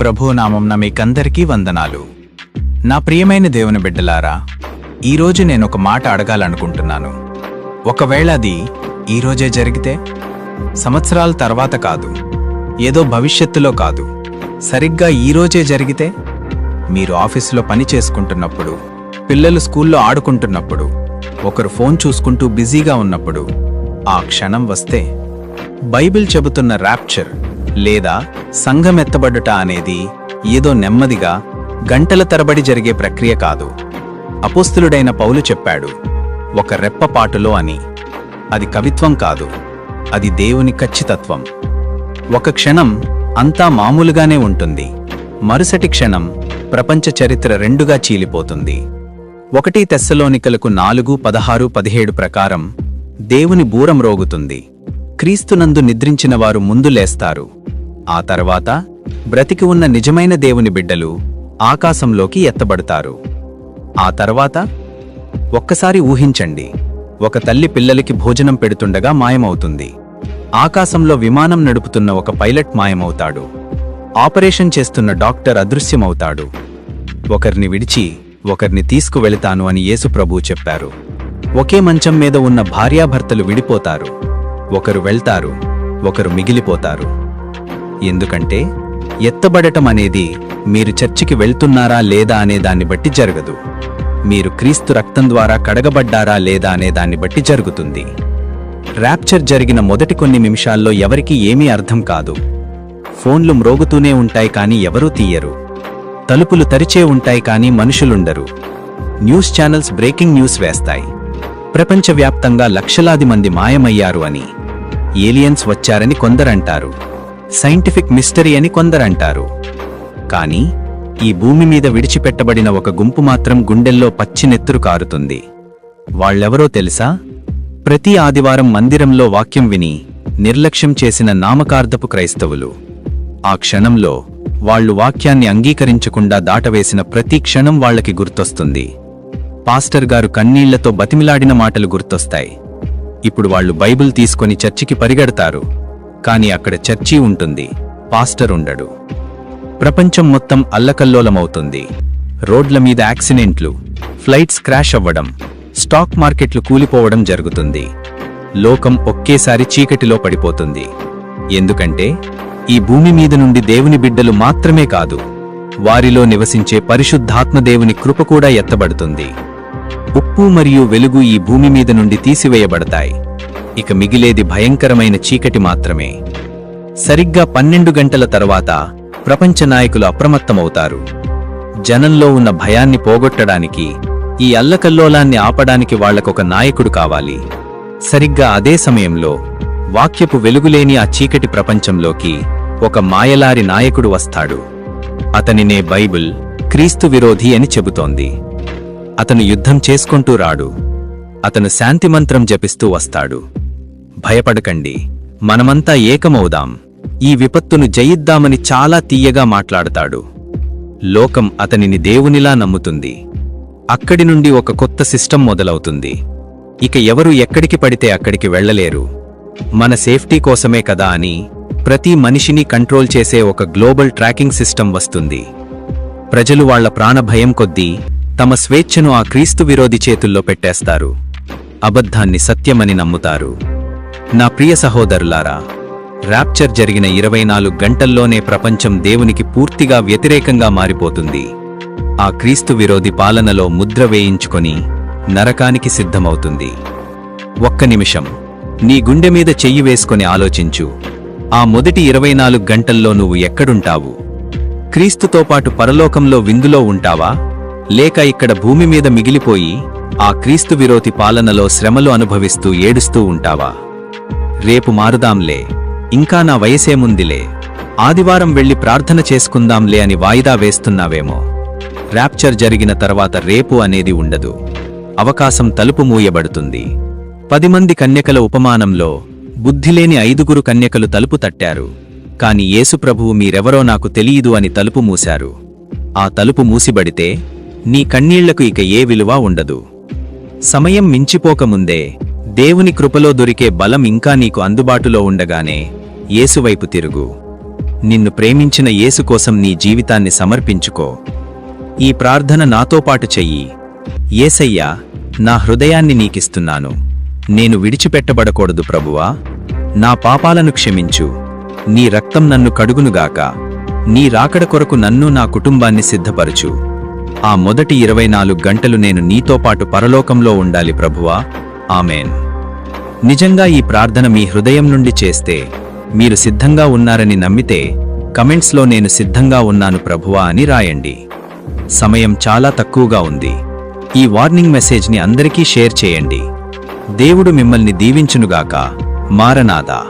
ప్రభునామంన మీకందరికీ వందనాలు. నా ప్రియమైన దేవుని బిడ్డలారా, ఈరోజు నేనొక మాట అడగాలనుకుంటున్నాను. ఒకవేళ అది ఈరోజే జరిగితే, సంవత్సరాల తర్వాత కాదు, ఏదో భవిష్యత్తులో కాదు, సరిగ్గా ఈరోజే జరిగితే, మీరు ఆఫీసులో పని చేసుకుంటున్నప్పుడు, పిల్లలు స్కూల్లో ఆడుకుంటున్నప్పుడు, ఒకరు ఫోన్ చూసుకుంటూ బిజీగా ఉన్నప్పుడు ఆ క్షణం వస్తే, బైబిల్ చెబుతున్న ర్యాప్చర్ లేదా సంఘమెత్తబడుట అనేది ఏదో నెమ్మదిగా గంటల తరబడి జరిగే ప్రక్రియ కాదు. అపోస్తలుడైన పౌలు చెప్పాడు, ఒక రెప్పపాటులో అని. అది కవిత్వం కాదు, అది దేవుని ఖచ్చితత్వం. ఒక క్షణం అంతా మామూలుగానే ఉంటుంది, మరుసటి క్షణం ప్రపంచ చరిత్ర రెండుగా చీలిపోతుంది. 1 తెస్సలోనికలకు 4:16-17 ప్రకారం దేవుని బూరం రోగుతుంది. క్రీస్తునందు నిద్రించిన వారు ముందు లేస్తారు. ఆ తర్వాత బ్రతికి ఉన్న నిజమైన దేవుని బిడ్డలు ఆకాశంలోకి ఎత్తబడతారు. ఆ తర్వాత ఒక్కసారి ఊహించండి, ఒక తల్లి పిల్లలకి భోజనం పెడుతుండగా మాయమవుతుంది. ఆకాశంలో విమానం నడుపుతున్న ఒక పైలట్ మాయమవుతాడు. ఆపరేషన్ చేస్తున్న డాక్టర్ అదృశ్యమవుతాడు. ఒకరిని విడిచి ఒకరిని తీసుకువెళతాను అని యేసు ప్రభువు చెప్పారు. ఒకే మంచం మీద ఉన్న భార్యాభర్తలు విడిపోతారు. ఒకరు వెళ్తారు, ఒకరు మిగిలిపోతారు. ఎందుకంటే ఎత్తబడటం అనేది మీరు చర్చికి వెళ్తున్నారా లేదా అనే దాన్ని బట్టి జరగదు, మీరు క్రీస్తు రక్తం ద్వారా కడగబడ్డారా లేదా అనే దాన్ని బట్టి జరుగుతుంది. ర్యాప్చర్ జరిగిన మొదటి కొన్ని నిమిషాల్లో ఎవరికీ ఏమీ అర్థం కాదు. ఫోన్లు మ్రోగుతూనే ఉంటాయి కానీ ఎవరూ తీయరు. తలుపులు తెరిచే ఉంటాయి కానీ మనుషులుండరు. న్యూస్ ఛానల్స్ బ్రేకింగ్ న్యూస్ వేస్తాయి, ప్రపంచవ్యాప్తంగా లక్షలాది మంది మాయమయ్యారు అని. ఏలియన్స్ వచ్చారని కొందరంటారు, సైంటిఫిక్ మిస్టరీ అని కొందరంటారు. కానీ ఈ భూమి మీద విడిచిపెట్టబడిన ఒక గుంపు మాత్రం గుండెల్లో పచ్చినెత్తురు కారుతుంది. వాళ్ళెవరో తెలుసా? ప్రతి ఆదివారం మందిరంలో వాక్యం విని నిర్లక్ష్యం చేసిన నామకార్థపు క్రైస్తవులు. ఆ క్షణంలో వాళ్ళు వాక్యాన్ని అంగీకరించకుండా దాటవేసిన ప్రతి క్షణం వాళ్లకి గుర్తొస్తుంది. పాస్టర్ గారు కన్నీళ్లతో బతిమిలాడిన మాటలు గుర్తొస్తాయి. ఇప్పుడు వాళ్ళు బైబిల్ తీసుకొని చర్చికి పరిగెడతారు, కానీ అక్కడ చర్చి ఉంటుంది, పాస్టర్ ఉండడు. ప్రపంచం మొత్తం అల్లకల్లోలమవుతుంది. రోడ్ల మీద యాక్సిడెంట్లు, ఫ్లైట్స్ క్రాష్ అవ్వడం, స్టాక్ మార్కెట్లు కూలిపోవడం జరుగుతుంది. లోకం ఒకేసారి చీకటిలో పడిపోతుంది. ఎందుకంటే ఈ భూమి మీద నుండి దేవుని బిడ్డలు మాత్రమే కాదు, వారిలో నివసించే పరిశుద్ధాత్మ దేవుని కృప కూడా ఎత్తబడుతుంది. ఉప్పు మరియు వెలుగు ఈ భూమి మీద నుండి తీసివేయబడతాయి. ఇక మిగిలేది భయంకరమైన చీకటి మాత్రమే. సరిగ్గా 12 గంటల తర్వాత ప్రపంచ నాయకులు అప్రమత్తమవుతారు. జనంలో ఉన్న భయాన్ని పోగొట్టడానికి, ఈ అల్లకల్లోలాన్ని ఆపడానికి వాళ్లకొక నాయకుడు కావాలి. సరిగ్గా అదే సమయంలో వాక్యపు వెలుగులేని ఆ చీకటి ప్రపంచంలోకి ఒక మాయలారి నాయకుడు వస్తాడు. అతనినే బైబిల్ క్రీస్తు విరోధి అని చెబుతోంది. అతను యుద్ధం చేసుకుంటూ రాడు, అతను శాంతిమంత్రం జపిస్తూ వస్తాడు. భయపడకండి, మనమంతా ఏకమవుదాం, ఈ విపత్తును జయిద్దామని చాలా తీయగా మాట్లాడతాడు. లోకం అతనిని దేవునిలా నమ్ముతుంది. అక్కడి నుండి ఒక కొత్త సిస్టమ్ మొదలవుతుంది. ఇక ఎవరు ఎక్కడికి పడితే అక్కడికి వెళ్లలేరు. మన సేఫ్టీ కోసమే కదా అని ప్రతి మనిషిని కంట్రోల్ చేసే ఒక గ్లోబల్ ట్రాకింగ్ సిస్టమ్ వస్తుంది. ప్రజలు వాళ్ల ప్రాణభయం కొద్దీ తమ స్వేచ్ఛను ఆ క్రీస్తు విరోధి చేతుల్లో పెట్టేస్తారు. అబద్ధాన్ని సత్యమని నమ్ముతారు. నా ప్రియ సహోదరులారా, ర్యాప్చర్ జరిగిన 24 గంటల్లోనే ప్రపంచం దేవునికి పూర్తిగా వ్యతిరేకంగా మారిపోతుంది. ఆ క్రీస్తు విరోధి పాలనలో ముద్ర వేయించుకొని నరకానికి సిద్ధమవుతుంది. ఒక్క నిమిషం నీ గుండె మీద చెయ్యి వేసుకొని ఆలోచించు. ఆ మొదటి 24 గంటల్లో నువ్వు ఎక్కడుంటావు? క్రీస్తుతో పాటు పరలోకంలో విందులో ఉంటావా, లేక ఇక్కడ భూమి మీద మిగిలిపోయి ఆ క్రీస్తు విరోధి పాలనలో శ్రమలు అనుభవిస్తూ ఏడుస్తూ ఉంటావా? రేపు మారుదాంలే, ఇంకా నా వయసేముందిలే, ఆదివారం వెళ్లి ప్రార్థన చేసుకుందాంలే అని వాయిదా వేస్తున్నావేమో. ర్యాప్చర్ జరిగిన తర్వాత రేపు అనేది ఉండదు. అవకాశం తలుపు మూయబడుతుంది. 10 మంది కన్యకల ఉపమానంలో బుద్ధిలేని 5 కన్యకలు తలుపు తట్టారు. కాని యేసు ప్రభువు మీరెవరో నాకు తెలియదు అని తలుపు మూశారు. ఆ తలుపు మూసిబడితే నీ కన్నీళ్లకు ఇక ఏ విలువ ఉండదు. సమయం మించిపోకముందే దేవుని కృపలో దొరికే బలం ఇంకా నీకు అందుబాటులో ఉండగానే యేసువైపు తిరుగు. నిన్ను ప్రేమించిన యేసు కోసం నీ జీవితాన్ని సమర్పించుకో. ఈ ప్రార్థన నాతో పాటు చెయ్యి. యేసయ్యా, నా హృదయాన్ని నీకిస్తున్నాను. నేను విడిచిపెట్టబడకూడదు ప్రభువా. నా పాపాలను క్షమించు. నీ రక్తం నన్ను కడుగునుగాక. నీ రాకడ కొరకు నన్ను నా కుటుంబాన్ని సిద్ధపరచు. ఆ మొదటి 24 గంటలు నేను నీతో పాటు పరలోకంలో ఉండాలి ప్రభువా. ఆమేన్. నిజంగా ఈ ప్రార్థన మీ హృదయం నుండి చేస్తే, మీరు సిద్ధంగా ఉన్నారని నమ్మితే కమెంట్స్లో నేను సిద్ధంగా ఉన్నాను ప్రభువా అని రాయండి. సమయం చాలా తక్కువగా ఉంది. ఈ వార్నింగ్ మెసేజ్ని అందరికీ షేర్ చేయండి. దేవుడు మిమ్మల్ని దీవించునుగాక. మారనాథా.